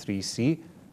3C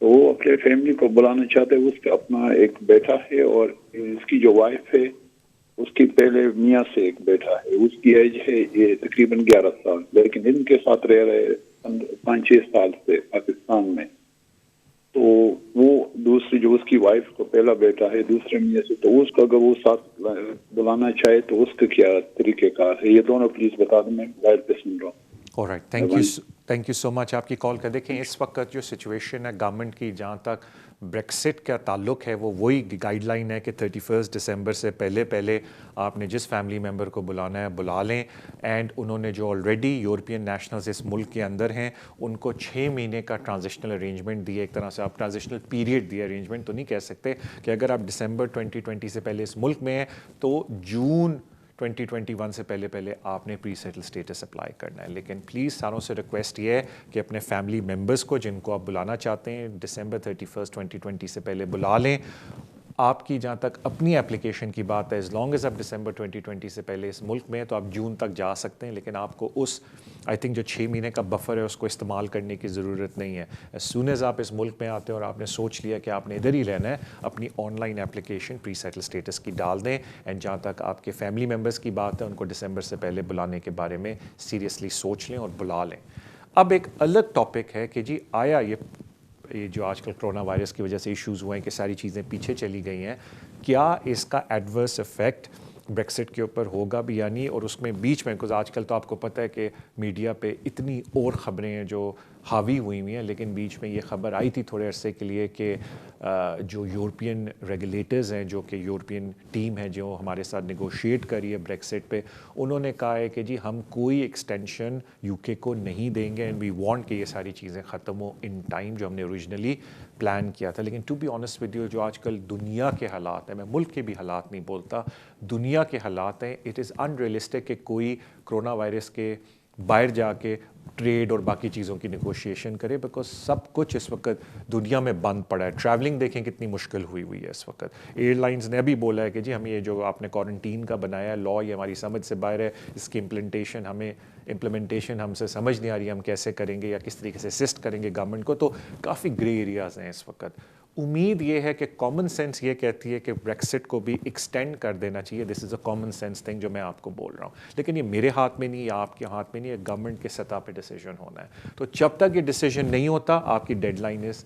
تو وہ اپنے فیملی کو بلانا چاہتے ہیں. اس کا اپنا ایک بیٹا ہے اور اس کی جو وائف ہے اس کی پہلے میاں سے ایک بیٹا ہے. اس کی ایج ہے یہ تقریباً 11 سال, لیکن ان کے ساتھ رہ رہے 5-6 سال سے پاکستان میں. تو وہ دوسری جو اس کی وائف کو پہلا بیٹا ہے دوسرے میاں سے, تو اس کو اگر وہ ساتھ بلانا چاہے تو اس کا کیا طریقہ کار ہے, یہ دونوں پلیز بتا دیں, میں موبائل پہ سن رہا ہوں. آلرائٹ, تھینک یو سو مچ آپ کی کال کا. دیکھیں اس وقت جو سچویشن ہے گورنمنٹ کی, جہاں تک بریکسٹ کا تعلق ہے وہ وہی گائیڈ لائن ہے کہ 31 دسمبر سے پہلے آپ نے جس فیملی ممبر کو بلانا ہے بلا لیں. اینڈ انہوں نے جو آلریڈی یورپین نیشنلز اس ملک کے اندر ہیں ان کو 6 مہینے کا ٹرانزیشنل ارینجمنٹ دیے. ایک طرح سے آپ ٹرانزیشنل پیریڈ دیے, ارینجمنٹ تو نہیں کہہ سکتے, کہ اگر آپ دسمبر 2020 سے پہلے اس ملک میں ہیں تو جون 2021 سے پہلے آپ نے پری سیٹل سٹیٹس اپلائی کرنا ہے. لیکن پلیز ساروں سے ریکویسٹ یہ ہے کہ اپنے فیملی ممبرس کو جن کو آپ بلانا چاہتے ہیں دسمبر 31 2020 سے پہلے بلا لیں. آپ کی جہاں تک اپنی اپلیکیشن کی بات ہے, ایز لانگ ایز آپ دسمبر 2020 سے پہلے اس ملک میں ہیں تو آپ جون تک جا سکتے ہیں, لیکن آپ کو اس آئی تھنک جو 6 مہینے کا بفر ہے اس کو استعمال کرنے کی ضرورت نہیں ہے. ایز سون ایز آپ اس ملک میں آتے ہیں اور آپ نے سوچ لیا کہ آپ نے ادھر ہی رہنا ہے, اپنی online application pre settled status کی ڈال دیں. اینڈ جہاں تک آپ کے فیملی ممبرس کی بات ہے ان کو دسمبر سے پہلے بلانے کے بارے میں سیریسلی سوچ لیں اور بلا لیں. اب ایک الگ ٹاپک ہے کہ جی آیا یہ جو آج کل کرونا وائرس کی وجہ سے ایشوز ہوئے ہیں کہ ساری چیزیں پیچھے چلی گئی ہیں, کیا اس کا ایڈورس افیکٹ بریکسٹ کے اوپر ہوگا بھی یا نہیں. اور اس میں بیچ میں کچھ آج کل تو آپ کو پتہ ہے کہ میڈیا پہ اتنی اور خبریں ہیں جو حاوی ہوئی ہوئی ہیں, لیکن بیچ میں یہ خبر آئی تھی تھوڑے عرصے کے لیے کہ جو یورپین ریگولیٹرز ہیں, جو کہ یورپین ٹیم ہے جو ہمارے ساتھ نیگوشیٹ کر رہی ہے بریکسٹ پہ, انہوں نے کہا ہے کہ جی ہم کوئی ایکسٹینشن یو کے کو نہیں دیں گے, اینڈ وی وانٹ کہ یہ ساری چیزیں ختم ہو ان ٹائم جو ہم نے اوریجنلی پلان کیا تھا. لیکن to be honest with you, جو آج کل دنیا کے حالات ہیں, میں ملک کے بھی حالات نہیں بولتا, دنیا کے حالات ہیں, اٹ از ان ریئلسٹک کہ کوئی کرونا وائرس کے باہر جا کے ٹریڈ اور باقی چیزوں کی نیگوشیشن کرے, بیکاز سب کچھ اس وقت دنیا میں بند پڑا ہے. ٹریولنگ دیکھیں کتنی مشکل ہوئی ہے اس وقت. ایئر لائنز نے ابھی بولا ہے کہ جی ہم یہ جو آپ نے کوارنٹین کا بنایا ہے لا, یہ ہماری سمجھ سے باہر ہے, اس کی امپلیمنٹیشن ہم سے سمجھ نہیں آ رہی ہے, ہم کیسے کریں گے یا کس طریقے سے اسسٹ کریں گے گورنمنٹ کو. تو کافی گرے ایریاز ہیں اس وقت. امید یہ ہے کہ کامن سینس یہ کہتی ہے کہ بریکسٹ کو بھی ایکسٹینڈ کر دینا چاہیے. دس از اے کامن سینس تھنگ جو میں آپ کو بول رہا ہوں, لیکن یہ میرے ہاتھ میں نہیں یا آپ کے ہاتھ میں نہیں, یہ گورنمنٹ کے سطح پہ ڈیسیجن ہونا ہے. تو جب تک یہ ڈیسیجن نہیں ہوتا, آپ کی deadline is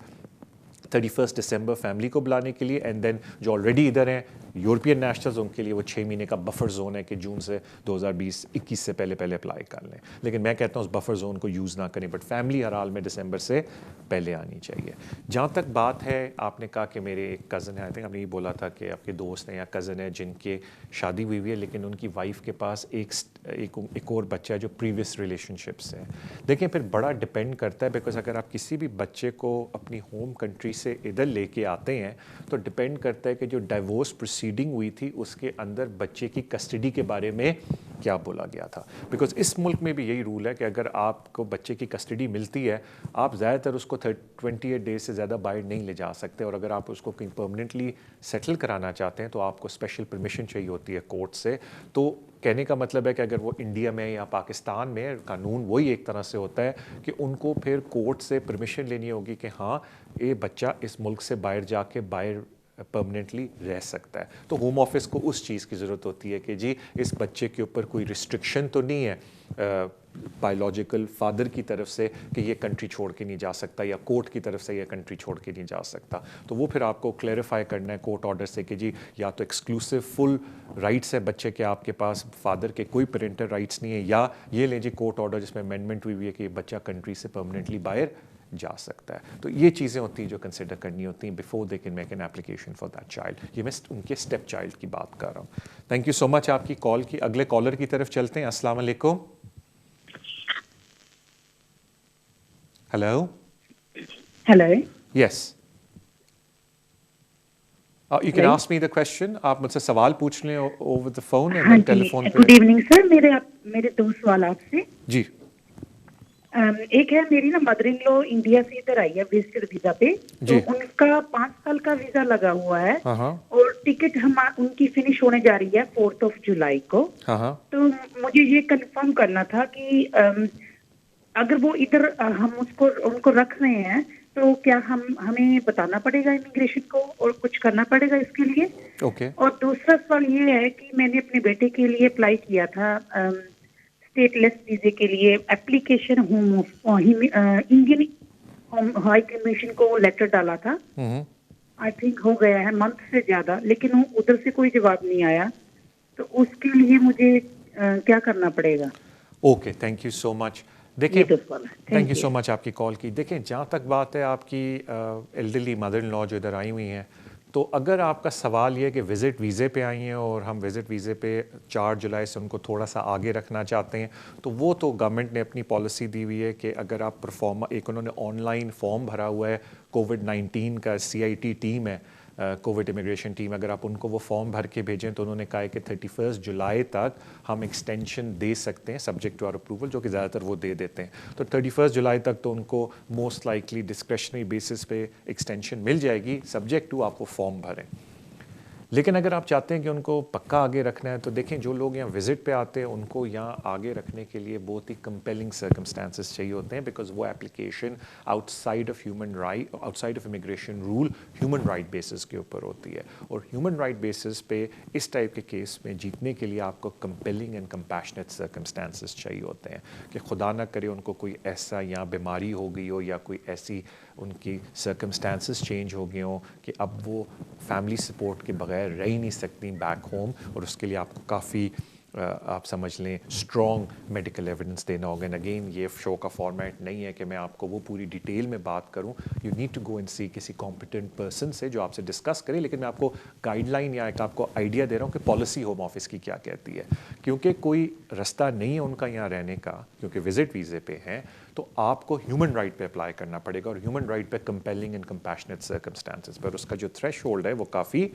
31 December family کو بلانے کے لیے. اینڈ دین جو آلریڈی ادھر ہیں یورپین نیشنلز, ان کے لیے وہ 6 مہینے کا بفر زون ہے کہ جون سے 2021 سے پہلے اپلائی کر لیں. لیکن میں کہتا ہوں اس بفر زون کو یوز نہ کریں, بٹ فیملی ہر حال میں دسمبر سے پہلے آنی چاہیے. جہاں تک بات ہے, آپ نے کہا کہ میرے ایک کزن ہے, آئی تھنک آپ نے یہ بولا تھا کہ آپ کے دوست ہیں یا کزن ہے جن کے شادی ہوئی ہے, لیکن ان کی وائف کے پاس ایک اور بچہ ہے جو پریویس ریلیشن شپ سے ہے. دیکھیں پھر بڑا ڈپینڈ کرتا ہے, بیکاز اگر آپ کسی بھی بچے کو اپنی ہوم کنٹری سے ادھر لے کے آتے ہیں تو ڈپینڈ کرتا ہے کہ جو ڈائیورس پروسیڈنگ ہوئی تھی اس کے اندر بچے کی کسٹڈی کے بارے میں کیا بولا گیا تھا. بیکاز اس ملک میں بھی یہی رول ہے کہ اگر آپ کو بچے کی کسٹڈی ملتی ہے, آپ زیادہ تر اس کو 28 ڈیز سے زیادہ باہر نہیں لے جا سکتے, اور اگر آپ اس کو کہیں پرماننٹلی سیٹل کرانا چاہتے ہیں تو آپ کو اسپیشل پرمیشن چاہیے ہوتی ہے کورٹ سے. تو کہنے کا مطلب ہے کہ اگر وہ انڈیا میں یا پاکستان میں قانون وہی ایک طرح سے ہوتا ہے کہ ان کو پھر کورٹ سے پرمیشن لینی ہوگی کہ ہاں یہ بچہ اس ملک سے باہر جا کے باہر پرماننٹلی رہ سکتا ہے. تو ہوم آفس کو اس چیز کی ضرورت ہوتی ہے کہ جی اس بچے کے اوپر کوئی ریسٹرکشن تو نہیں ہے بایولوجیکل فادر کی طرف سے کہ یہ کنٹری چھوڑ کے نہیں جا سکتا, یا کورٹ کی طرف سے یہ کنٹری چھوڑ کے نہیں جا سکتا. تو وہ پھر آپ کو کلیریفائی کرنا ہے کورٹ آرڈر سے کہ جی یا تو ایکسکلوسیو فل رائٹس ہے بچے کے آپ کے پاس, فادر کے کوئی پیرنٹل رائٹس نہیں ہے, یا یہ لیں جی کورٹ آرڈر جس میں امینڈمنٹ ہوئی ہے کہ یہ بچہ کنٹری سے پرماننٹلی باہر جا سکتا ہے. تو یہ چیزیں ہوتی ہیں جو کنسیڈر کرنی ہوتی ہیں before they can make an application for that child. یہ میں ان کے اسٹیپ چائلڈ کی بات کر رہا ہوں. تھینک یو سو مچ آپ کی کال کی. اگلے کالر کی طرف چلتے ہیں. السلام علیکم. Hello. Hello. Yes, you can ask me the question. آپ مجھ سے سوال پوچھ لیں over the phone and then telephone پہ. Good evening sir. میرے دو سوال آپ سے. جی. ایک ہے, میری نا مدر ان لو انڈیا سے ادھر آئی ہے وزٹر ویزا پہ, تو ان کا 5 سال کا ویزا لگا ہوا ہے, اور ٹکٹ ان کی فنش ہونے جا رہی ہے 4 جولائی کو. تو مجھے یہ کنفرم کرنا تھا کہ اگر وہ ادھر ہم ان کو رکھ رہے ہیں تو کیا ہمیں بتانا پڑے گا امیگریشن کو اور کچھ کرنا پڑے گا اس کے لیے؟ اوکے. اور دوسرا سوال یہ ہے کہ میں نے اپنے بیٹے کے لیے اپلائی کیا تھا اسٹیٹ لیس ویزے کے لیے، اپلیکیشن انڈین ہائی کمیشن کو لیٹر ڈالا تھا، آئی تھنک ہو گیا ہے منتھ سے زیادہ، لیکن ادھر سے کوئی جواب نہیں آیا، تو اس کے لیے مجھے کیا کرنا پڑے گا؟ Okay, thank you so much. دیکھیں، یہ تو سوال ہے. تھینک یو سو مچ آپ کی کال کی. دیکھیں، جہاں تک بات ہے آپ کی ایلڈرلی مدر ان لا جو ادھر آئی ہوئی ہیں، تو اگر آپ کا سوال یہ کہ وزٹ ویزے پہ آئی ہیں اور ہم وزٹ ویزے پہ 4 جولائی سے ان کو تھوڑا سا آگے رکھنا چاہتے ہیں، تو وہ تو گورنمنٹ نے اپنی پالیسی دی ہوئی ہے کہ اگر آپ ایک انہوں نے آن لائن فارم بھرا ہوا ہے کووڈ-19 کا، CIT ٹیم ہے، کووڈ امیگریشن ٹیم، اگر آپ ان کو وہ فارم بھر کے بھیجیں تو انہوں نے کہا ہے کہ 31 جولائی تک ہم ایکسٹینشن دے سکتے ہیں سبجیکٹ ٹو آر اپروول، جو کہ زیادہ تر وہ دے دیتے ہیں. تو 31 جولائی تک تو ان کو موسٹ لائکلی ڈسکریشنری بیسس پہ ایکسٹینشن مل جائے گی، سبجیکٹ ٹو آپ وہ فارم بھریں. لیکن اگر آپ چاہتے ہیں کہ ان کو پکا آگے رکھنا ہے، تو دیکھیں جو لوگ یہاں وزٹ پہ آتے ہیں ان کو یہاں آگے رکھنے کے لیے بہت ہی کمپیلنگ سرکمسٹانسز چاہیے ہوتے ہیں، بیکاز وہ application outside of immigration rule human right basis کے اوپر ہوتی ہے، اور ہیومن رائٹ بیسس پہ اس ٹائپ کے کیس میں جیتنے کے لیے آپ کو کمپیلنگ اینڈ کمپیشنیٹ سرکمسٹانسز چاہیے ہوتے ہیں کہ خدا نہ کرے ان کو کوئی ایسا یا بیماری ہو گئی ہو یا کوئی ایسی ان کی سرکمسٹانسز چینج ہو گئے ہوں کہ اب وہ فیملی سپورٹ کے بغیر رہ ہی نہیں سکتی بیک ہوم، اور اس کے لیے آپ کو کافی آپ سمجھ لیں اسٹرانگ میڈیکل ایویڈنس دینا ہوگا. اینڈ اگین یہ شو کا فارمیٹ نہیں ہے کہ میں آپ کو وہ پوری ڈیٹیل میں بات کروں. You need to go and see کسی کمپیٹنٹ پرسن سے جو آپ سے ڈسکس کرے، لیکن میں آپ کو گائیڈ لائن یا ایک آپ کو آئیڈیا دے رہا ہوں کہ پالیسی ہوم آفس کی کیا کہتی ہے، کیونکہ کوئی رستہ نہیں ہے ان کا یہاں رہنے کا، کیونکہ وزٹ ویزے پہ ہیں، تو آپ کو ہیومن رائٹ پہ اپلائی کرنا پڑے گا، اور ہیومن رائٹ پہ کمپیلنگ اینڈ کمپیشنیٹ سرکمسٹانسز پر اس کا جو تھریش ہولڈ ہے وہ کافی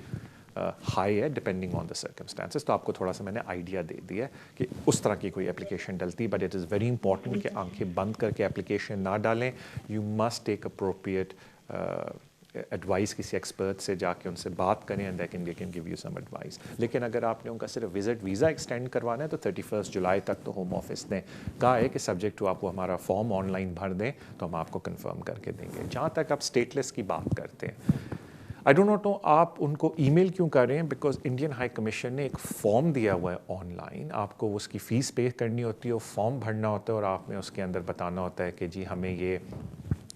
ہائی ہے ڈپینڈنگ آن دا سرکمسٹانسز. تو آپ کو تھوڑا سا میں نے آئیڈیا دے دیا ہے کہ اس طرح کی کوئی اپلیکیشن ڈلتی، but it is very important کہ آنکھیں بند کر کے اپلیکیشن نہ ڈالیں. You must take appropriate advice کسی ایکسپرٹ سے، جا کے ان سے بات کریں and they can give you some advice. لیکن اگر آپ نے ان کا صرف وزٹ ویزا ایکسٹینڈ کروانا ہے تو 31 جولائی تک تو ہوم آفس نے کہا ہے کہ سبجیکٹ ٹو آپ وہ ہمارا فارم آن لائن بھر دیں تو ہم آپ کو کنفرم کر کے دیں گے. جہاں تک آپ اسٹیٹ لیس کی بات کرتے ہیں، آئی ڈونٹ نو آپ ان کو ای میل کیوں کر رہے ہیں، بیکاز انڈین ہائی کمیشن نے ایک فارم دیا ہوا ہے آن لائن، آپ کو اس کی فیس پے کرنی ہوتی ہے، وہ فارم بھرنا ہوتا ہے، اور آپ نے اس کے اندر بتانا ہوتا ہے کہ جی ہمیں یہ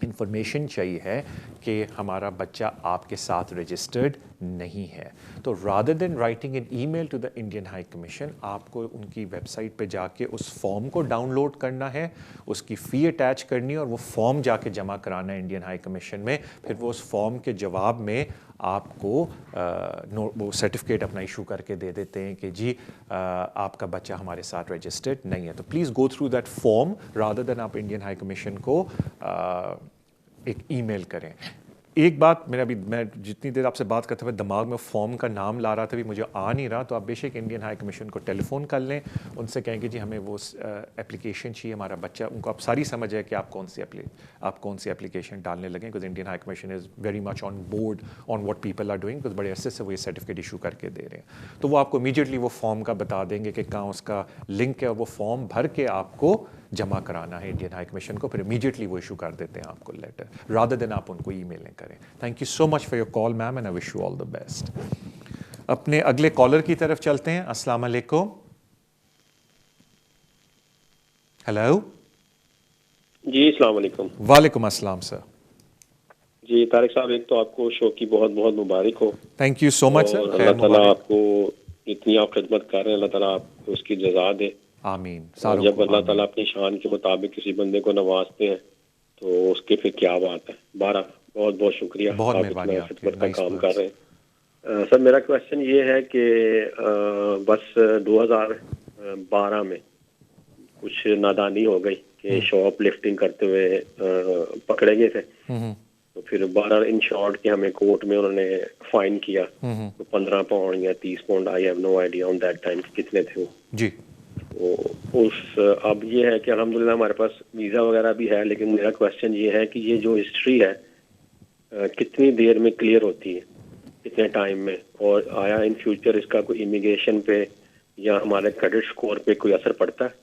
انفارمیشن چاہیے ہے کہ ہمارا بچہ آپ کے ساتھ رجسٹرڈ نہیں ہے. تو rather than writing an email to the Indian High Commission, آپ کو ان کی ویب سائٹ پہ جا کے اس فارم کو ڈاؤن لوڈ کرنا ہے، اس کی فی اٹیچ کرنی ہے، اور وہ فارم جا کے جمع کرانا ہے انڈین ہائی کمیشن میں. پھر وہ اس فارم کے جواب میں آپ کو وہ سرٹیفکیٹ اپنا ایشو کر کے دے دیتے ہیں کہ جی آپ کا بچہ ہمارے ساتھ رجسٹرڈ نہیں ہے. تو please go through that form rather than آپ انڈین ہائی کمیشن کو ایک ای میل کریں. ایک بات میں جتنی دیر آپ سے بات کرتے ہوئے دماغ میں فارم کا نام لا رہا تھا، بھی مجھے آ نہیں رہا، تو آپ بے شک انڈین ہائی کمیشن کو ٹیلی فون کر لیں، ان سے کہیں کہ جی ہمیں وہ اپلیکیشن چاہیے، ہمارا بچہ، ان کو آپ ساری سمجھ ہے کہ آپ کون سی اپلیکیشن ڈالنے لگیں، because Indian High Commission is very much on board on what people are doing, because بڑے عرصے سے وہ یہ سرٹیفکیٹ ایشو کر کے دے رہے ہیں. تو وہ آپ کو امیڈیٹلی وہ فارم کا بتا دیں گے کہ کہاں اس کا لنک ہے، اور وہ فارم بھر کے آپ کو جمع کرانا ہے انڈین ہائی کمیشن کو، پھر امیڈیٹلی وہ ایشو کر دیتے ہیں آپ کو لیٹر، رادر دین آپ ان کو ای میلیں کریں. Thank you so much for your call ma'am, and I wish you all the best. اپنے اگلے کالر کی طرف چلتے ہیں. السلام علیکم. ہیلو. جی السلام علیکم. وعلیکم السلام سر. جی طارق صاحب، ایک تو آپ کو شو کی بہت بہت مبارک ہو. تھینک یو سو مچ سر. اللہ تعالیٰ آپ کو جتنی آپ خدمت کر رہے ہیں اللہ تعالیٰ آپ کو اس کی جزا دے. آمین. جب اللہ تعالیٰ اپنی شان کے مطابق کسی بندے کو نوازتے ہیں تو اس کے پھر کیا بات ہے. بارہ بہت بہت شکریہ، بہت آپ مہربانی، اتنا خدمت کا کام nice کر رہے ہیں. سر میرا کوشچن یہ ہے کہ بس 2012 میں کچھ نادانی ہو گئی کہ شاپ لفٹنگ کرتے ہوئے پکڑے گئے تھے، تو پھر 12 ان شارٹ کہ ہمیں کورٹ میں انہوں نے فائن کیا، تو 15 پاؤنڈ یا 30 pound, I have no idea on that time کتنے تھے وہ. جی. تو اب یہ ہے کہ الحمدللہ ہمارے پاس ویزا وغیرہ بھی ہے، لیکن میرا کوشچن یہ ہے کہ یہ جو ہسٹری ہے کتنی دیر میں کلیئر ہوتی ہے، کتنے ٹائم میں، اور آیا ان فیوچر اس کا کوئی امیگریشن پہ یا ہمارے کریڈٹ اسکور پہ کوئی اثر پڑتا ہے؟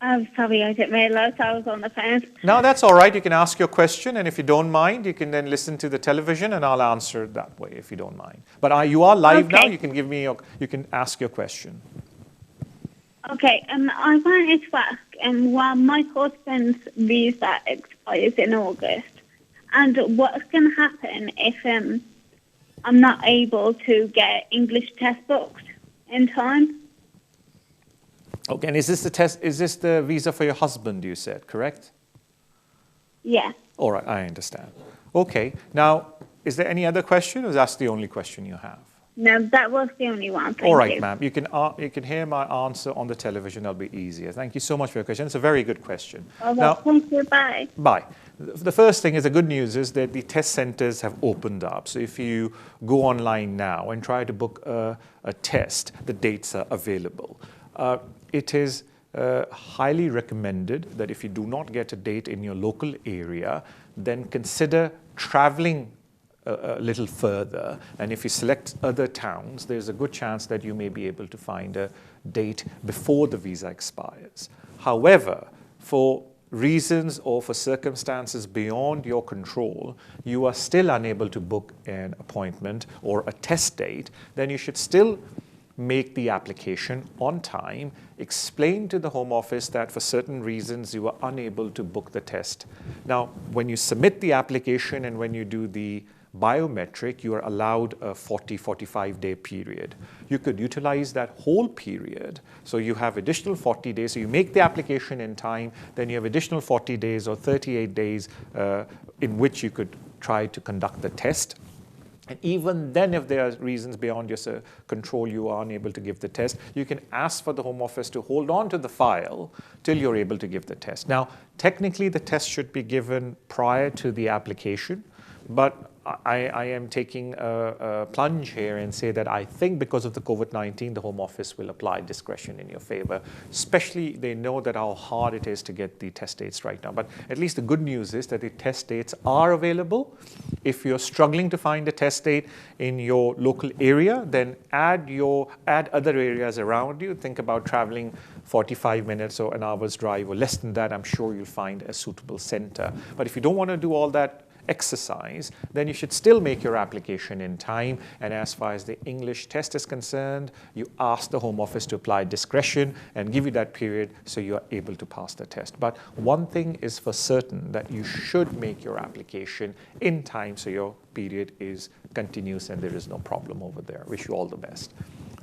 I'm sorry, I didn't realise I was on the phone. No, that's all right. You can ask your question, and if you don't mind, you can then listen to the television, and I'll answer it that way if you don't mind. But you are live now. You can give me you can ask your question. Okay. I wanted to ask, while my husband's visa expires in August, and what's going to happen if I'm not able to get English test booked in time? Okay, and is this the test? Is this the visa for your husband? You said, correct? Yeah. All right, I understand. Okay, now is there any other question, or is that the only question you have? No, that was the only one. Thank All right, you. ma'am. You can hear my answer on the television. That'll be easier. Thank you so much for your question. It's a very good question. Now, thank you. Bye. Bye. The first thing is, the good news is that the test centers have opened up. So if you go online now and try to book a test, the dates are available. It is highly recommended that if you do not get a date in your local area, then consider traveling a little further. And if you select other towns, there's a good chance that you may be able to find a date before the visa expires. However, for reasons or for circumstances beyond your control, you are still unable to book an appointment or a test date, then you should still make the application on time, explain to the Home Office that for certain reasons you are unable to book the test. Now, when you submit the application and when you do the biometric, you are allowed a 45 day period. You could utilize that whole period, so you have additional 40 days. So you make the application in time, then you have additional 40 days or 38 days in which you could try to conduct the test. And even then, if there are reasons beyond your control, you are unable to give the test, you can ask for the Home Office to hold on to the file till you're able to give the test. Now, technically, the test should be given prior to the application, but I am taking a plunge here and say that I think because of the COVID-19, the Home Office will apply discretion in your favor. Especially, they know that how hard it is to get the test dates right now. But at least the good news is that the test dates are available. If you're struggling to find a test date in your local area, then add other areas around you. Think about traveling 45 minutes or an hour's drive or less than that. I'm sure you'll find a suitable center. But if you don't want to do all that exercise, then you should still make your application in time. And as far as the English test is concerned, you ask the Home Office to apply discretion and give you that period so you are able to pass the test. But one thing is for certain, that you should make your application in time so your period is continuous and there is no problem over there. Wish you all the best.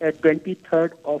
23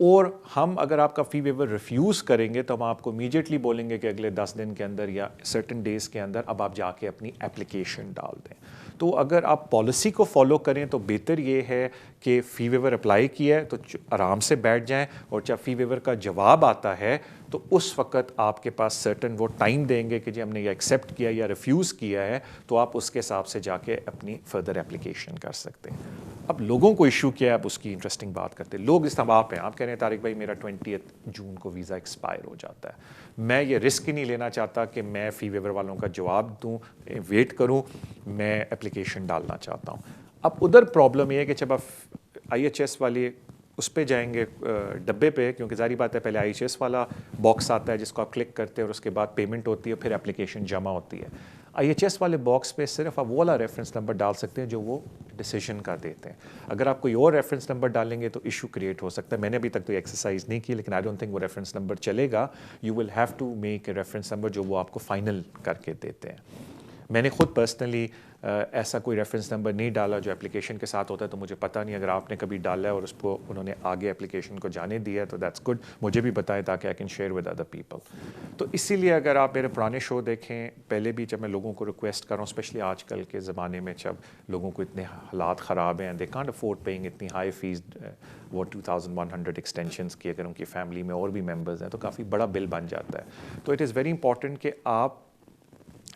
اور ہم اگر آپ کا فی ویور refuse کریں گے تو ہم آپ کو امیجیٹلی بولیں گے کہ اگلے 10 دن کے اندر یا سرٹن ڈیز کے اندر اب آپ جا کے اپنی اپلیکیشن ڈال دیں. تو اگر آپ پالیسی کو فالو کریں تو بہتر یہ ہے کہ فی ویور اپلائی کیا ہے تو آرام سے بیٹھ جائیں, اور جب فی ویور کا جواب آتا ہے تو اس وقت آپ کے پاس سرٹن وہ ٹائم دیں گے کہ جی ہم نے یہ ایکسیپٹ کیا یا ریفیوز کیا ہے, تو آپ اس کے حساب سے جا کے اپنی فردر اپلیکیشن کر سکتے ہیں. اب لوگوں کو ایشو کیا ہے, اب اس کی انٹرسٹنگ بات کرتے ہیں. لوگ اس طرح آپ ہیں, آپ کہہ رہے ہیں طارق بھائی میرا 20 جون کو ویزا ایکسپائر ہو جاتا ہے, میں یہ رسک ہی نہیں لینا چاہتا کہ میں فی ویور والوں کا جواب دوں, ویٹ کروں, میں اپلیکیشن ڈالنا چاہتا ہوں. اب ادھر پرابلم یہ ہے کہ جب آپ IHS والی اس پہ جائیں گے ڈبے پہ, کیونکہ ظاہری بات ہے پہلے IHS والا باکس آتا ہے جس کو آپ کلک کرتے ہیں اور اس کے بعد پیمنٹ ہوتی ہے, پھر اپلیکیشن جمع ہوتی ہے. IHS والے باکس پہ صرف آپ وہ والا ریفرنس نمبر ڈال سکتے ہیں جو وہ ڈیسیجن کا دیتے ہیں. اگر آپ کوئی اور ریفرنس نمبر ڈالیں گے تو ایشو کریٹ ہو سکتا ہے. میں نے ابھی تک تو ایکسرسائز نہیں کی, لیکن آئی ڈونٹ تھنک وہ ریفرنس نمبر چلے گا. You will have to make a reference number جو وہ آپ کو فائنل کر کے دیتے ہیں. میں نے خود پرسنلی ایسا کوئی ریفرنس نمبر نہیں ڈالا جو اپلیکیشن کے ساتھ ہوتا ہے, تو مجھے پتہ نہیں. اگر آپ نے کبھی ڈالا ہے اور اس کو انہوں نے آگے اپلیکیشن کو جانے دیا ہے تو دیٹس گڈ, مجھے بھی بتائیں تاکہ I can share with other people. تو اسی لیے اگر آپ میرے پرانے شو دیکھیں, پہلے بھی جب میں لوگوں کو ریکویسٹ کر رہا ہوں, اسپیشلی آج کل کے زمانے میں جب لوگوں کو اتنے حالات خراب ہیں, دے کانٹ افورڈ پیئنگ اتنی ہائی فیس, وہ 2100 ایکسٹینشنس کی, اگر ان کی فیملی میں اور بھی ممبرز ہیں تو کافی بڑا بل بن جاتا ہے. تو اٹ از ویری امپورٹنٹ کہ آپ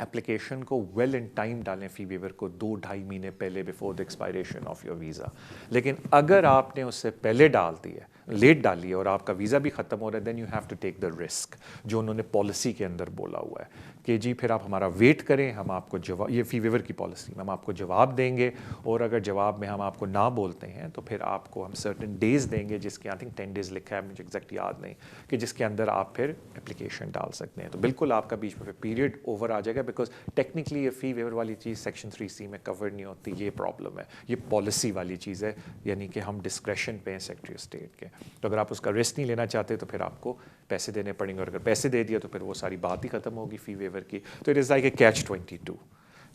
اپلیکیشن کو ویل ان ٹائم ڈالیں فی ویور کو 2-2.5 مہینے پہلے before the expiration of your visa. لیکن اگر آپ نے اس سے پہلے ڈال دی ہے, لیٹ ڈالی ہے اور آپ کا ویزا بھی ختم ہو رہا ہے, then you have to take the risk جو انہوں نے پالیسی کے اندر بولا ہوا ہے کہ جی پھر آپ ہمارا ویٹ کریں, ہم آپ کو جواب, یہ فی ویور کی پالیسی میں ہم آپ کو جواب دیں گے, اور اگر جواب میں ہم آپ کو نہ بولتے ہیں تو پھر آپ کو ہم سرٹن ڈیز دیں گے, جس کے آئی تھنک 10 days لکھا ہے, مجھے ایگزیکٹ یاد نہیں, کہ جس کے اندر آپ پھر اپلیکیشن ڈال سکتے ہیں. تو بالکل آپ کا بیچ میں پیریڈ اوور آ جائے گا, بیکاز ٹیکنیکلی یہ فی ویور والی چیز سیکشن 3C میں کور نہیں ہوتی. یہ پرابلم ہے, یہ پالیسی والی چیز ہے, یعنی کہ ہم ڈسکریشن پہ ہیں سیکرٹری آف اسٹیٹ کے. تو اگر آپ اس کا رسک نہیں لینا چاہتے تو پھر آپ کو پیسے دینے پڑیں گے, اور اگر پیسے دے دیا تو پھر وہ ساری بات ہی ختم ہوگی فی ویور کی. تو it is like a catch-22.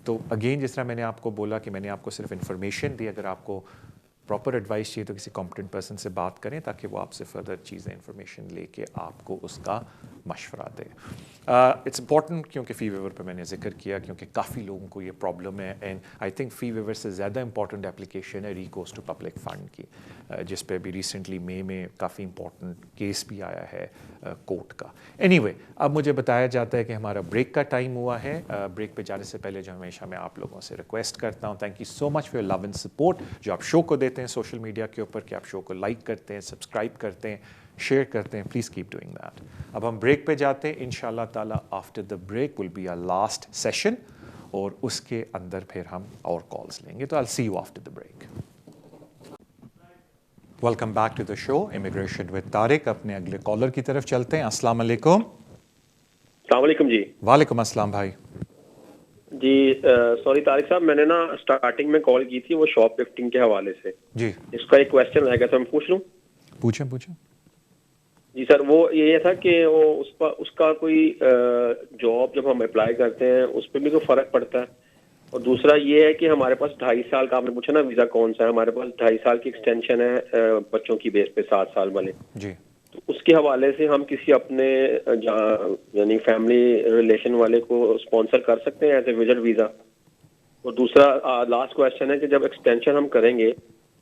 تو اگین جس طرح میں نے آپ کو بولا کہ میں نے آپ کو صرف انفارمیشن دی, اگر آپ کو پراپر ایڈوائس چاہیے تو کسی کمپٹنٹ پرسن سے بات کریں تاکہ وہ آپ سے فردر چیزیں انفارمیشن لے کے آپ کو اس کا مشورہ دے. اٹس امپورٹنٹ کیونکہ فی ویور پہ میں نے ذکر کیا, کیونکہ کافی لوگوں کو یہ پرابلم ہے, اینڈ آئی تھنک فی ویور سے زیادہ امپورٹنٹ اپلیکیشن ہے ریکورس ٹو پبلک فنڈ کی, جس پہ بھی ریسنٹلی مئی میں کافی امپورٹنٹ کیس بھی آیا ہے کورٹ کا. اینی وے, اب مجھے بتایا جاتا ہے کہ ہمارا بریک کا ٹائم ہوا ہے. بریک پہ جانے سے پہلے جو ہمیشہ میں آپ لوگوں سے ریکویسٹ کرتا ہوں, thank you so much for your love and support جو آپ شو کو دیتے ہیں سوشل میڈیا کے اوپر, کہ آپ شو کو لائک کرتے ہیں, سبسکرائب کرتے ہیں, شیئر کرتے ہیں. Please keep doing that. اب ہم بریک پہ جاتے ہیں. انشاءاللہ تعالیٰ after the break will be a last session, اور اس کے اندر پھر ہم اور کالز لیں گے. تو I'll see you after the break. Welcome back to the show immigration with Tariq. اپنے اگلے کالر کی طرف چلتے ہیں. السلام علیکم. السلام علیکم جی. وعلیکم السلام بھائی. جی سوری طارق صاحب, میں نے نا اسٹارٹنگ میں کال کی تھی وہ شاپ لفٹنگ کے حوالے سے. جی اس کا ایک کویشچن رہ گیا تھا, میں پوچھ لوں؟ پوچھیں. جی سر, وہ یہ تھا کہ وہ اس کا کوئی جاب جب ہم اپلائی کرتے ہیں اس پہ بھی کوئی فرق پڑتا ہے, اور دوسرا یہ ہے کہ ہمارے پاس 2.5 سال کا, آپ نے پوچھا نا ویزا کون سا ہے, ہمارے پاس 2.5 سال کی ایکسٹینشن ہے بچوں کی بیس پہ 7 سال والے. جی. تو اس کے حوالے سے ہم کسی اپنے یعنی فیملی ریلیشن والے کو اسپانسر کر سکتے ہیں ایز اے وزٹ ویزا. اور دوسرا لاسٹ کویشچن ہے کہ جب ایکسٹینشن ہم کریں گے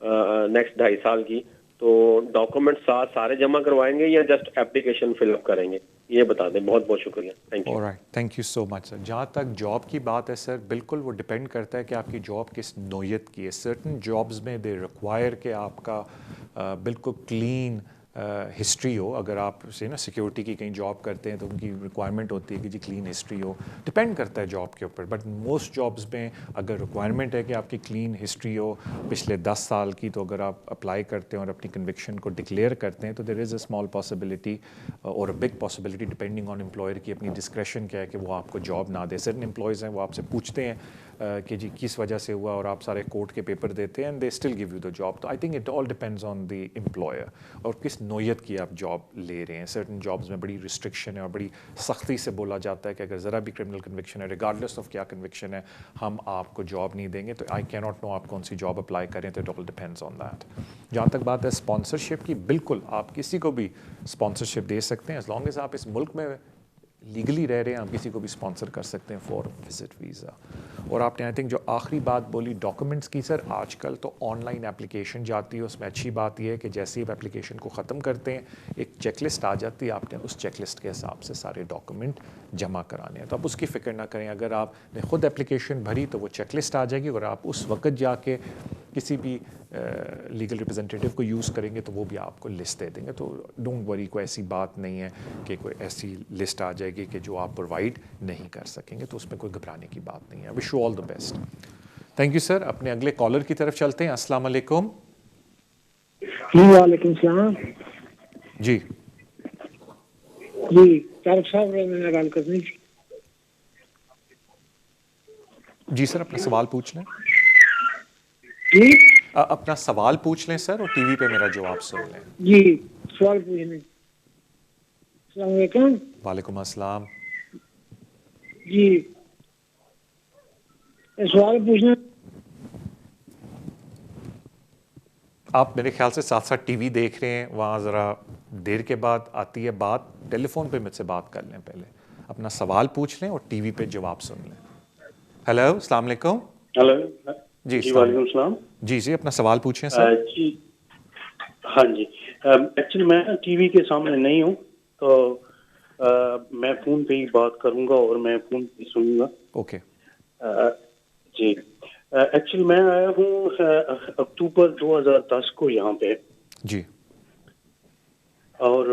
نیکسٹ 2.5 سال کی, تو ڈاکومنٹ سارے جمع کروائیں گے یا جسٹ اپلیکیشن فل اپ کریں گے, یہ بتا دیں. بہت بہت شکریہ. Thank you. Thank you so much sir. جہاں تک جاب کی بات ہے سر, بالکل وہ ڈپینڈ کرتا ہے کہ آپ کی جاب کس نوعیت کی ہے. سرٹن جابز میں دے ریکوائر کہ آپ کا بالکل کلین ہسٹری ہو. اگر آپ سے نا سیکیورٹی کی کہیں جاب کرتے ہیں تو ان کی ریکوائرمنٹ ہوتی ہے کہ جی کلین ہسٹری ہو. ڈپینڈ کرتا ہے جاب کے اوپر, بٹ موسٹ جابز میں اگر ریکوائرمنٹ ہے کہ آپ کی کلین ہسٹری ہو پچھلے 10 سال کی, تو اگر آپ اپلائی کرتے ہیں اور اپنی کنوکشن کو ڈکلیئر کرتے ہیں تو دیر از اے اسمال پاسبلٹی اور a big possibility depending on employer کی اپنی ڈسکریشن کیا ہے کہ وہ آپ کو جاب نہ دے. سرٹن امپلائز ہیں وہ آپ سے پوچھتے ہیں کہ جی کس وجہ سے ہوا اور آپ سارے کورٹ کے پیپر دیتے ہیں and they still give you the job. تو I think it all depends on the employer اور کس نوعیت کی آپ جاب لے رہے ہیں. سرٹن جابس میں بڑی ریسٹرکشن ہے اور بڑی سختی سے بولا جاتا ہے کہ اگر ذرا بھی کرمنل کنوکشن ہے ریگارڈلیس آف کیا کنوکشن ہے ہم آپ کو جاب نہیں دیں گے. تو آئی کی ناٹ نو آپ کون سی جاب اپلائی کریں, تو it all depends on that. جہاں تک بات ہے اسپانسرشپ کی, بالکل آپ کسی کو بھی اسپانسرشپ دے سکتے ہیں ایز لانگ ایز آپ اس ملک میں لیگلی رہ رہے ہیں. آپ کسی کو بھی اسپانسر کر سکتے ہیں فار وزٹ ویزا. اور آپ نے آئی تھنک جو آخری بات بولی ڈاکومنٹس کی, سر آج کل تو آن لائن اپلیکیشن جاتی ہے, اس میں اچھی بات یہ ہے کہ جیسے ہی آپ اپلیکیشن کو ختم کرتے ہیں ایک چیک لسٹ آ جاتی ہے, آپ نے اس چیک لسٹ کے حساب سے سارے ڈاکومنٹ جمع کرانے ہیں. تو آپ اس کی فکر نہ کریں, اگر آپ نے خود اپلیکیشن بھری تو وہ چیک لسٹ آ جائے گی اور آپ اس وقت جا کے کسی بھی لیگل ریپرزنٹیٹیو کو یوز کریں گے تو وہ بھی آپ کو لسٹ دے دیں گے. تو ڈونٹ وری, کوئی ایسی بات نہیں ہے کہ کوئی ایسی لسٹ آ جائے گی کہ جو آپ پرووائڈ نہیں کر سکیں گے, تو اس میں کوئی گھبرانے کی بات نہیں ہے. Wish you all the best. Thank you sir. اپنے اگلے کالر کی طرف چلتے ہیں. السلام علیکم. وعلیکم السلام. جی جی طارق صاحب میں گل کرنی تھی. جی سر اپنا سوال پوچھ لیں. جی اپنا سوال پوچھ لیں سر, اور ٹی وی پہ میرا جواب سن لیں. جی سوال پوچھنے. السلام علیکم. وعلیکم السلام. جی سوال پوچھنا. آپ میرے خیال سے ساتھ ساتھ ٹی وی دیکھ رہے ہیں, وہاں ذرا دیر کے بعد آتی ہے بات, ٹیلی فون پہ مجھ سے بات کر لیں. پہلے اپنا سوال پوچھ لیں اور ٹی وی پہ جواب سن لیں. ہیلو السلام علیکم. ہیلو جی وعلیکم السلام. جی اپنا سوال پوچھیں سر. جی ہاں جی, ایکچولی میں ٹی وی کے سامنے نہیں ہوں, تو میں فون پہ ہی بات کروں گا اور میں فون پہ سنوں گا. اوکے. جی ایکچولی میں آیا ہوں اکتوبر 2010 کو یہاں پہ. جی. اور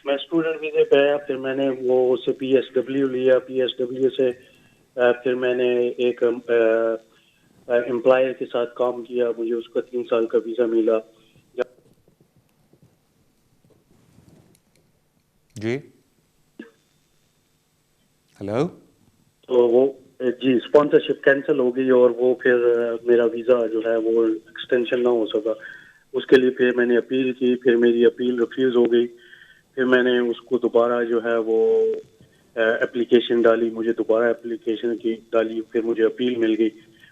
میں اسٹوڈنٹ ویزے پہ آیا, پھر میں نے وہ اسے پی ایس ڈبلیو لیا, پی ایس ڈبلیو سے پھر میں نے ایک امپلائر کے ساتھ کام کیا, مجھے اس کا 3 سال کا ویزا ملا. جی ہیلو. تو وہ جی اسپانسرشپ کینسل ہو گئی اور وہ پھر میرا ویزا جو ہے وہ ایکسٹینشن نہ ہو سکا. اس کے لیے پھر میں نے اپیل کی, پھر میری اپیل ریفیوز ہو گئی. پھر میں نے اس کو دوبارہ جو ہے وہ اپلیکیشن ڈالی, مجھے دوبارہ اپلیکیشن کی ڈالی, پھر مجھے اپیل مل گئی.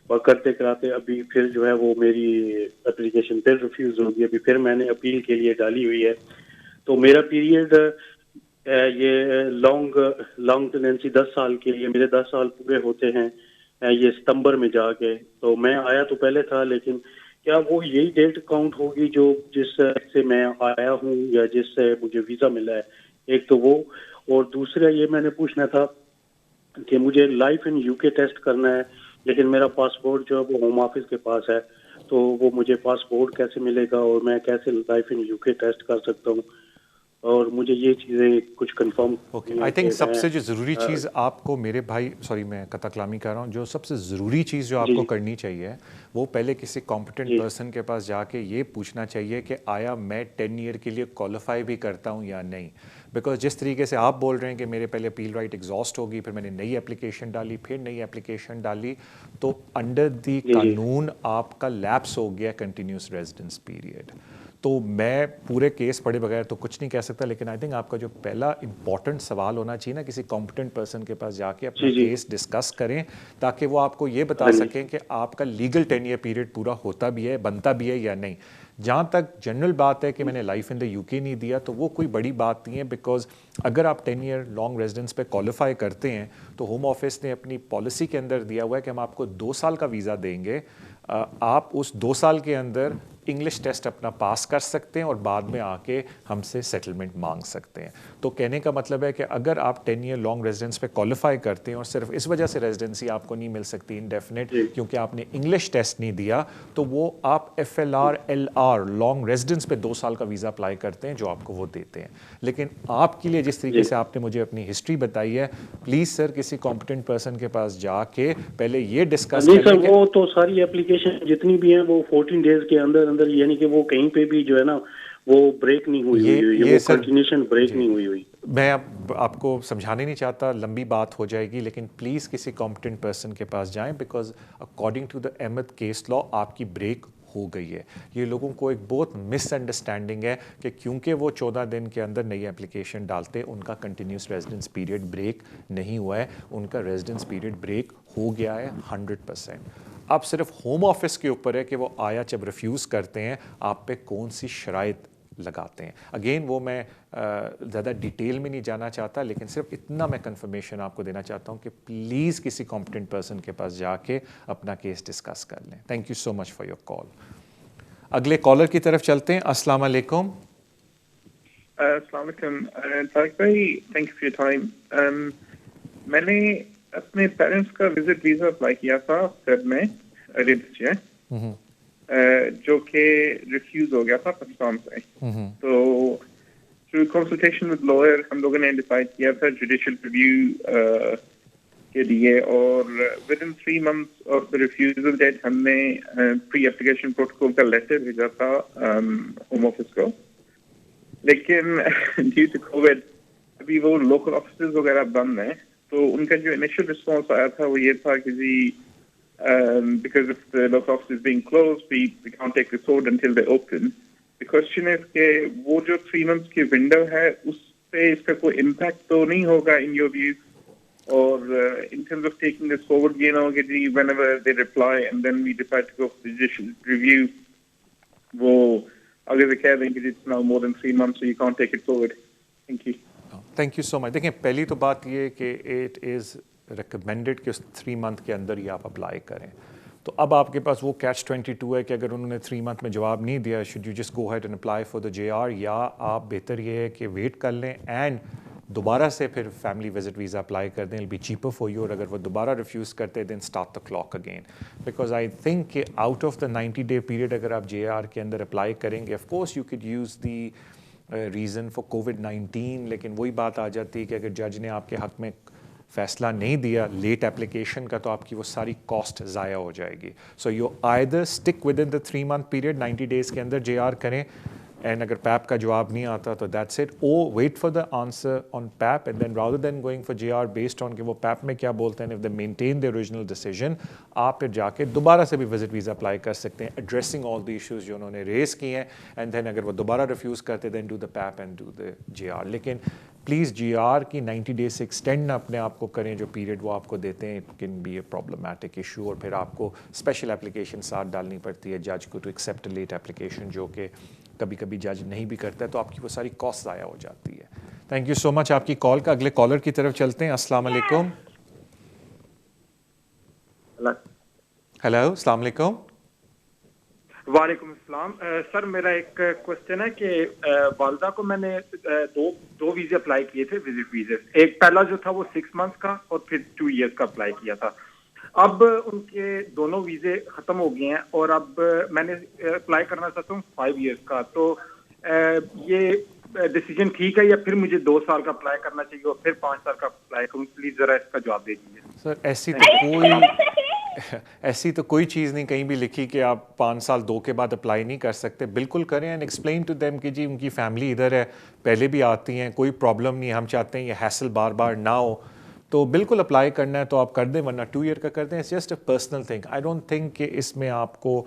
اور کرتے کراتے ابھی پھر جو ہے وہ میری اپلیکیشن پھر ریفیوز ہو گئی. ابھی پھر میں نے اپیل کے لیے ڈالی ہوئی ہے. تو میرا پیریڈ یہ لانگ ٹیننسی 10 سال کے لیے, میرے 10 سال پورے ہوتے ہیں یہ ستمبر میں جا کے. تو میں آیا تو پہلے تھا, لیکن کیا وہ یہی ڈیٹ کاؤنٹ ہوگی جو جس سے میں آیا ہوں یا جس سے مجھے ویزا ملا ہے؟ ایک تو وہ, اور دوسرا یہ میں نے پوچھنا تھا کہ مجھے لائف ان یو کے ٹیسٹ کرنا ہے, لیکن میرا پاسپورٹ جو ہے وہ ہوم آفس کے پاس ہے. تو وہ مجھے پاسپورٹ کیسے ملے گا اور میں کیسے لائف ان یو کے ٹیسٹ کر سکتا ہوں؟ اور مجھے یہ چیزیں کچھ کنفرم. اوکے, آئی تھنک سب سے جو ضروری چیز آپ کو میرے بھائی, سوری میں قطع کلامی کر رہا ہوں, جو سب سے ضروری چیز جو آپ کو کرنی چاہیے وہ پہلے کسی کمپیٹنٹ پرسن کے پاس جا کے یہ پوچھنا چاہیے کہ آیا میں 10 ایئر کے لیے کوالیفائی بھی کرتا ہوں یا نہیں. بیکاز جس طریقے سے آپ بول رہے ہیں کہ میرے پہلے اپیل رائٹ ایگزاسٹ ہوگی, پھر میں نے نئی اپلیکیشن ڈالی, پھر نئی اپلیکیشن ڈالی, تو انڈر دی قانون آپ کا لیپس ہو گیا کنٹینیوس ریزیڈنس پیریڈ. تو میں پورے کیس پڑھے بغیر تو کچھ نہیں کہہ سکتا, لیکن آئی تھنک آپ کا جو پہلا امپورٹنٹ سوال ہونا چاہیے نا, کسی کمپیٹنٹ پرسن کے پاس جا کے اپنا کیس ڈسکس کریں, تاکہ وہ آپ کو یہ بتا سکیں کہ آپ کا لیگل 10 ایئر پیریڈ پورا ہوتا بھی ہے, بنتا بھی ہے یا نہیں. جہاں تک جنرل بات ہے کہ میں نے لائف ان دا یو کے نہیں دیا, تو وہ کوئی بڑی بات نہیں ہے, بیکاز اگر آپ 10 ایئر لانگ ریزیڈنس پہ کوالیفائی کرتے ہیں تو ہوم آفس نے اپنی پالیسی کے اندر دیا ہوا ہے کہ ہم آپ کو 2 سال کا ویزا دیں گے. آپ اس 2 سال کے اندر انگلش ٹیسٹ اپنا پاس کر سکتے ہیں اور بعد میں آ کے ہم سے سیٹلمنٹ مانگ سکتے ہیں. تو کہنے کا مطلب ہے کہ اگر آپ 10 ایئر لانگ ریزیڈنس پہ کوالیفائی کرتے ہیں اور صرف اس وجہ سے ریزیڈنسی آپ کو نہیں مل سکتی انڈیفینٹ کیونکہ آپ نے انگلش ٹیسٹ نہیں دیا, تو وہ آپ FLR LR لانگ ریزیڈنس پہ 2 سال کا ویزا اپلائی کرتے ہیں جو آپ کو وہ دیتے ہیں. لیکن آپ کے لیے جس طریقے سے آپ نے مجھے اپنی ہسٹری بتائی ہے, پلیز سر کسی کمپیٹنٹ پرسن کے پاس جا کے پہلے یہ ڈسکس کریں. سر وہ تو ساری اپلیکیشن جتنی بھی ہیں وہ 14 ڈیز کے اندر, یعنی کہ وہ کہیں پہ بھی جو ہے نا وہ بریک نہیں ہوئی, یہ کنٹینیوشن بریک نہیں ہوئی. میں اب آپ کو سمجھانے نہیں چاہتا, لمبی بات ہو جائے گی, لیکن پلیز کسی کمپٹنٹ پرسن کے پاس جائیں, because according to the Ahmad case law آپ کی بریک ہو گئی ہے. یہ لوگوں کو ایک بہت مس انڈرسٹینڈنگ ہے کہ کیونکہ وہ 14 دن کے اندر نئی اپلیکیشن ڈالتے ان کا کنٹینیوس ریزیڈنس پیریڈ بریک نہیں ہوا ہے, ان کا ریزیڈنس پیریڈ بریک ہو گیا ہے 100%. اب صرف ہوم آفس کے اوپر ہے کہ وہ آیا جب ریفیوز کرتے ہیں آپ پہ کون سی شرائط لگاتے ہیں. اگین وہ میں زیادہ ڈیٹیل میں نہیں جانا چاہتا, لیکن صرف اتنا میں کنفرمیشن آپ کو دینا چاہتا ہوں کہ پلیز کسی کمپٹنٹ پرسن کے پاس جا کے اپنا کیس ڈسکس کر لیں. Thank you so much for your call. اگلے کالر کی طرف چلتے ہیں. السلام علیکم. السلام علیکم طارق بھائی, thank you for your time. میں نے اپنے پیرنٹس کا وزٹ ویزا اپلائی کیا تھا فیب میں جو کہ ریفیوز ہو گیا تھا پاکستان سے. تو تھرو کنسلٹیشن ود لائر ہم لوگوں نے ڈیسائڈ کیا تھا جوڈیشل ریویو کے لیے, اور within 3 months of the refusal date ہم نے پری اپلیکیشن پروٹوکول کا لیٹر بھیجا تھا ہوم آفس کو. لیکن ڈیو ٹو کووڈ ابھی وہ لوکل آفیسز وغیرہ بند ہیں, تو ان کا جو انیشیل رسپانس آیا تھا وہ یہ تھا کہ جی because of the local offices being closed, we can't take this forward until they open. The question is کہ وہ جو 3 months کی ونڈو ہے اس پہ اس کا کوئی امپیکٹ تو نہیں ہوگا in your view, اور in terms of taking this forward, you know, کہ جی whenever they reply and then we decide to go for the judicial review, وہ اگر they کہہ دیں کہ it's now more than 3 months so you can't take it forward. Thank you. Thank you so much. دیکھیں پہلی تو بات یہ کہ اٹ از ریکمینڈڈ کہ اس 3 month کے اندر ہی آپ اپلائی کریں. تو اب آپ کے پاس وہ catch-22 ہے کہ اگر انہوں نے 3 month میں جواب نہیں دیا, should you just go ahead and apply for the JR, یا آپ بہتر یہ ہے کہ ویٹ کر لیں اینڈ دوبارہ سے پھر فیملی وزٹ ویزا اپلائی کر دیں. it'll be cheaper for you. اور اگر وہ دوبارہ ریفیوز کرتے then start the clock again, because I think کہ out of the 90-day period اگر آپ JR کے اندر اپلائی کریں گے, of course you could use the reason for COVID-19, لیکن وہی بات آ جاتی ہے کہ اگر جج نے آپ کے حق میں فیصلہ نہیں دیا لیٹ اپلیکیشن کا, تو آپ کی وہ ساری کاسٹ ضائع ہو جائے گی. So you either stick within the 3 month period, 90 days کے اندر JR کریں, اینڈ اگر پیپ کا جواب نہیں آتا تو that's it, or wait for the answer on PEP, and then rather than going for JR based on کہ وہ پیپ میں کیا بولتے ہیں, if they maintain the original decision, آپ پھر جا کے دوبارہ سے بھی وزٹ ویزا اپلائی کر سکتے ہیں, ایڈریسنگ آل دی ایشوز جو انہوں نے ریز کی ہیں, اینڈ دین اگر وہ دوبارہ ریفیوز کرتے then do the PEP and do the JR. لیکن پلیز JR کی 90 days سے ایکسٹینڈ نہ اپنے آپ کو کریں, جو پیریڈ وہ آپ کو دیتے ہیں it can be a problematic issue, اور پھر آپ کو اسپیشل اپلیکیشن ساتھ ڈالنی پڑتی ہے جج کو ٹو ایکسیپٹ لیٹ اپلیکیشن, جو کہ کبھی کبھی جج نہیں بھی کرتا ہے, تو آپ کی وہ ساری کاسٹ ضائع ہو جاتی ہے. تھینک یو سو مچ آپ کی کال کا. اگلے کالر کی طرف چلتے ہیں. السلام علیکم. ہیلو, السلام علیکم. وعلیکم السلام. سر میرا ایک کوشچن ہے کہ والدہ کو میں نے دو ویزے اپلائی کیے تھے, وزٹ ویزے. ایک پہلا جو تھا وہ 6 months کا اور پھر 2 years کا اپلائی کیا تھا. اب ان کے دونوں ویزے ختم ہو گئے ہیں اور اب میں نے اپلائی کرنا چاہتا ہوں 5 years کا. تو یہ ڈیسیجن ٹھیک ہے یا پھر مجھے 2 سال کا اپلائی کرنا چاہیے اور پھر 5 سال کا اپلائی کروں؟ پلیز ذرا اس کا جواب دے دیجیے. سر ایسی تو کوئی چیز نہیں کہیں بھی لکھی کہ آپ 5 سال 2 کے بعد اپلائی نہیں کر سکتے. بالکل کریں اینڈ ایکسپلین ٹو دیم کہ جی ان کی فیملی ادھر ہے, پہلے بھی آتی ہیں, کوئی پرابلم نہیں, ہم چاہتے ہیں یہ ہیسل بار بار نہ ہو, تو بالکل اپلائی کرنا ہے تو آپ کر دیں, ورنہ 2 year کا کر دیں. It's just a personal thing. I don't think کہ اس میں آپ کو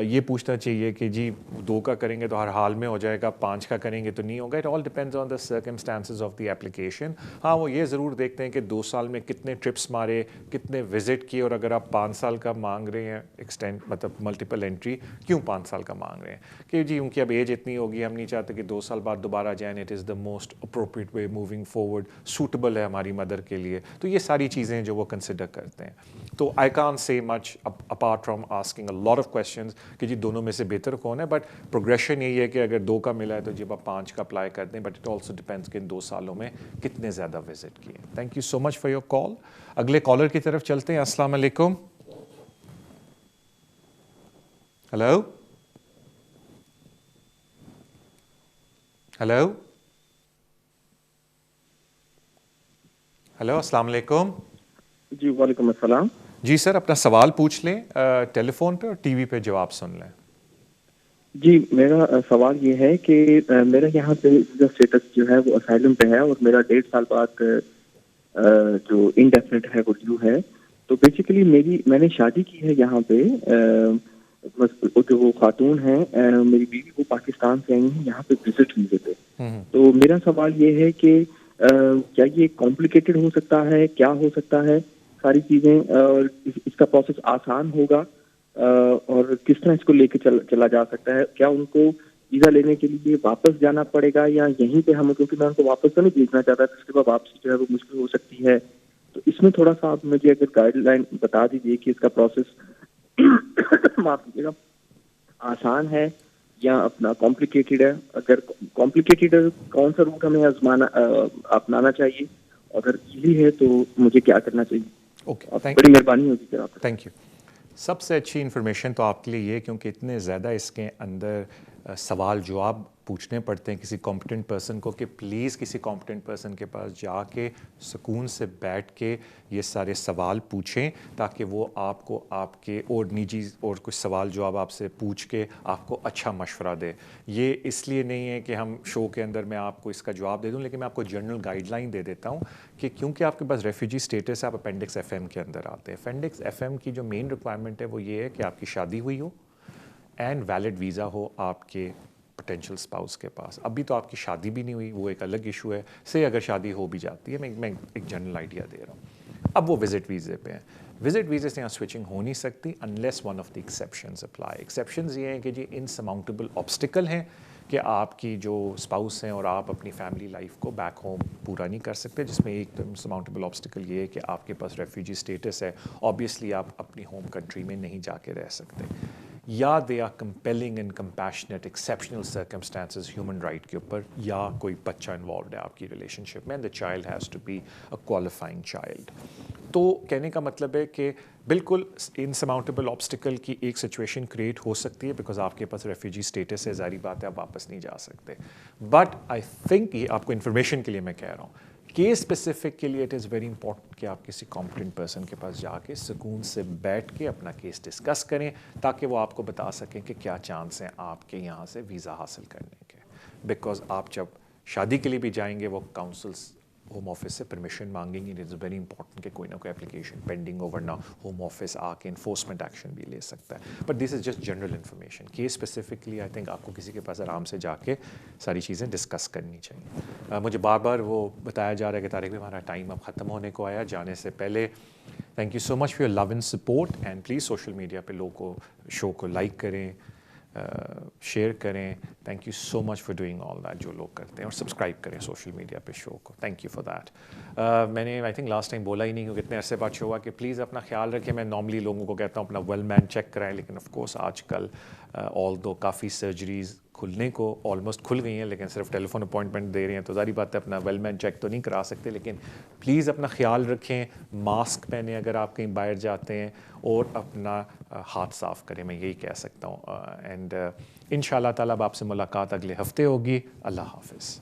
یہ پوچھنا چاہیے کہ جی 2 کا کریں گے تو ہر حال میں ہو جائے گا, 5 کا کریں گے تو نہیں ہوگا. It all depends on the circumstances of the application. ہاں وہ یہ ضرور دیکھتے ہیں کہ 2 سال میں کتنے ٹرپس مارے, کتنے وزٹ کیے, اور اگر آپ 5 سال کا مانگ رہے ہیں ایکسٹینڈ مطلب ملٹیپل انٹری, کیوں 5 سال کا مانگ رہے ہیں کہ جی ان کی اب ایج اتنی ہوگی, ہم نہیں چاہتے کہ 2 سال بعد دوبارہ جائیں. It is the most appropriate way moving forward, suitable ہے ہماری مدر کے لیے. تو یہ ساری چیزیں جو وہ کنسیڈر کرتے ہیں. تو I can't say much apart from asking a lot of questions کہ جی دونوں میں سے بہتر کون ہے, بٹ پروگریشن یہی ہے کہ اگر 2 کا ملا ہے تو جب آپ 5 کا اپلائی کر دیں, بٹ اٹ آلسو ڈپینڈس کہ ان 2 سالوں میں کتنے زیادہ وزٹ کیے. Thank you so much for your call. اگلے کالر کی طرف چلتے ہیں. السلام علیکم. ہیلو ہیلو ہیلو, السلام علیکم. جی وعلیکم السلام. جی سر اپنا سوال پوچھ لیں ٹیلی فون پہ, اور ٹی وی پہ جواب سن لیں. جی میرا سوال یہ ہے کہ میرا یہاں پہ ویزا اسٹیٹس جو ہے وہ اسائلم پہ ہے اور میرا 1.5 سال بعد جو انڈیفینٹ ہے وہ ڈیو ہے. تو بیسیکلی میں نے شادی کی ہے یہاں پہ, جو وہ خاتون ہیں میری بیوی وہ پاکستان سے آئی ہیں یہاں پہ وزٹ ویزے پہ. تو میرا سوال یہ ہے کہ کیا یہ کمپلیکیٹڈ ہو سکتا ہے, کیا ہو سکتا ہے ساری چیزیں, اور اس کا پروسیس آسان ہوگا اور کس طرح اس کو لے کے چلا جا سکتا ہے؟ کیا ان کو ویزا لینے کے لیے واپس جانا پڑے گا یا یہیں پہ ہمیں, کیونکہ میں ان کو واپس تو نہیں بھیجنا چاہتا, اس کے بعد واپسی جو ہے وہ مشکل ہو سکتی ہے. تو اس میں تھوڑا سا آپ مجھے اگر گائیڈ لائن بتا دیجیے کہ اس کا پروسیس معاف کیجیے گا آسان ہے یا اپنا کمپلیکیٹڈ ہے. اگر کمپلیکیٹڈ ہے کون سا روٹ ہمیں اپنانا چاہیے, اگر ایزی ہے تو مجھے کیا کرنا چاہیے؟ اوکے, بڑی مہربانی ہوگی سر آپ. Thank you. سب سے اچھی انفارمیشن تو آپ کے لیے یہ, کیونکہ اتنے زیادہ اس کے اندر سوال جواب پوچھنے پڑتے ہیں کسی کمپٹنٹ پرسن کو, کہ پلیز کسی کمپٹنٹ پرسن کے پاس جا کے سکون سے بیٹھ کے یہ سارے سوال پوچھیں, تاکہ وہ آپ کو آپ کے اور نجی اور کچھ سوال جواب آپ سے پوچھ کے آپ کو اچھا مشورہ دے. یہ اس لیے نہیں ہے کہ ہم شو کے اندر میں آپ کو اس کا جواب دے دوں, لیکن میں آپ کو جنرل گائیڈ لائن دے دیتا ہوں کہ کیونکہ آپ کے پاس ریفیوجی اسٹیٹس ہے, آپ اپینڈکس ایف ایم کے اندر آتے ہیں. اپینڈکس ایف ایم کی جو مین ریکوائرمنٹ ہے وہ یہ ہے کہ آپ کی شادی ہوئی ہو اینڈ ویلڈ ویزا ہو آپ کے پوٹینشیل اسپاؤس کے پاس. ابھی تو آپ کی شادی بھی نہیں ہوئی, وہ ایک الگ ایشو ہے. سے اگر شادی ہو بھی جاتی ہے, میں ایک جنرل آئیڈیا دے رہا ہوں. اب وہ وزٹ ویزے پہ ہیں. وزٹ ویزے سے یہاں سوئچنگ ہو نہیں سکتی unless one of the exceptions apply. Exceptions یہ ہیں کہ جی انسماؤنٹیبل آبسٹیکل ہیں کہ آپ کی جو اسپاؤس ہیں اور آپ اپنی فیملی لائف کو بیک ہوم پورا نہیں کر سکتے, جس میں ایک انسماؤنٹیبل آبسٹیکل یہ ہے کہ آپ کے پاس ریفیوجی اسٹیٹس ہے, آبویسلی آپ اپنی ہوم کنٹری میں نہیں جا کے رہ سکتے, یا they are compelling and compassionate exceptional circumstances human right کے اوپر, یا کوئی بچہ انوالوڈ ہے آپ کی ریلیشن شپ میں, the child has to be a qualifying child. تو کہنے کا مطلب ہے کہ بالکل انسماؤنٹیبل آبسٹیکل کی ایک سچویشن کریٹ ہو سکتی ہے بیکاز آپ کے پاس ریفیوجی اسٹیٹس ہے, ظاہری بات ہے آپ واپس نہیں جا سکتے. بٹ آئی تھنک یہ آپ کو انفارمیشن کے لیے میں کہہ رہا ہوں, کیس اسپیسیفک کے لیے اٹ از ویری امپورٹنٹ کہ آپ کسی کمپٹنٹ پرسن کے پاس جا کے سکون سے بیٹھ کے اپنا کیس ڈسکس کریں, تاکہ وہ آپ کو بتا سکیں کہ کیا چانس ہیں آپ کے یہاں سے ویزا حاصل کرنے کے. بیکاز آپ جب شادی کے لیے بھی جائیں گے وہ کاؤنسلس ہوم آفس سے پرمیشن مانگیں گی. اٹ از ویری امپورٹنٹ کہ کوئی نہ کوئی اپلیکیشن پینڈنگ ہو, ورنہ ہوم آفس آ کے انفورسمنٹ ایکشن بھی لے سکتا ہے. But this is just general information. Case specifically I think آپ کو کسی کے پاس آرام سے جا کے ساری چیزیں ڈسکس کرنی چاہیے. مجھے بار بار وہ بتایا جا رہا ہے کہ طارق بھائی ہمارا ٹائم اب ختم ہونے کو آیا. جانے سے پہلے thank you so much for your love and support, and please social media پہ لوگوں کو شو کو لائک کریں, شیئر کریں. Thank you so much for doing all that, جو لوگ کرتے ہیں, اور سبسکرائب کریں سوشل میڈیا پہ شو کو. Thank you for that. میں نے آئی تھنک لاسٹ ٹائم بولا ہی نہیں کیونکہ اتنے عرصے بعد شو ہوا کہ پلیز اپنا خیال رکھیں. میں نارملی لوگوں کو کہتا ہوں اپنا ویل مین چیک کرائیں, لیکن آف کورس آج کل آل دو کافی سرجریز کھلنے کو آلموسٹ کھل گئی ہیں, لیکن صرف ٹیلی فون اپوائنٹمنٹ دے رہے ہیں, تو ظاہری بات ہے اپنا ویل مین چیک تو نہیں کرا سکتے. لیکن پلیز اپنا خیال رکھیں, ماسک پہنیں اگر آپ کہیں باہر جاتے ہیں, اور اپنا ہاتھ صاف کریں. میں یہی کہہ سکتا ہوں. اینڈ ان شاء اللہ تعالیٰ اب آپ سے ملاقات اگلے ہفتے ہوگی. اللہ حافظ.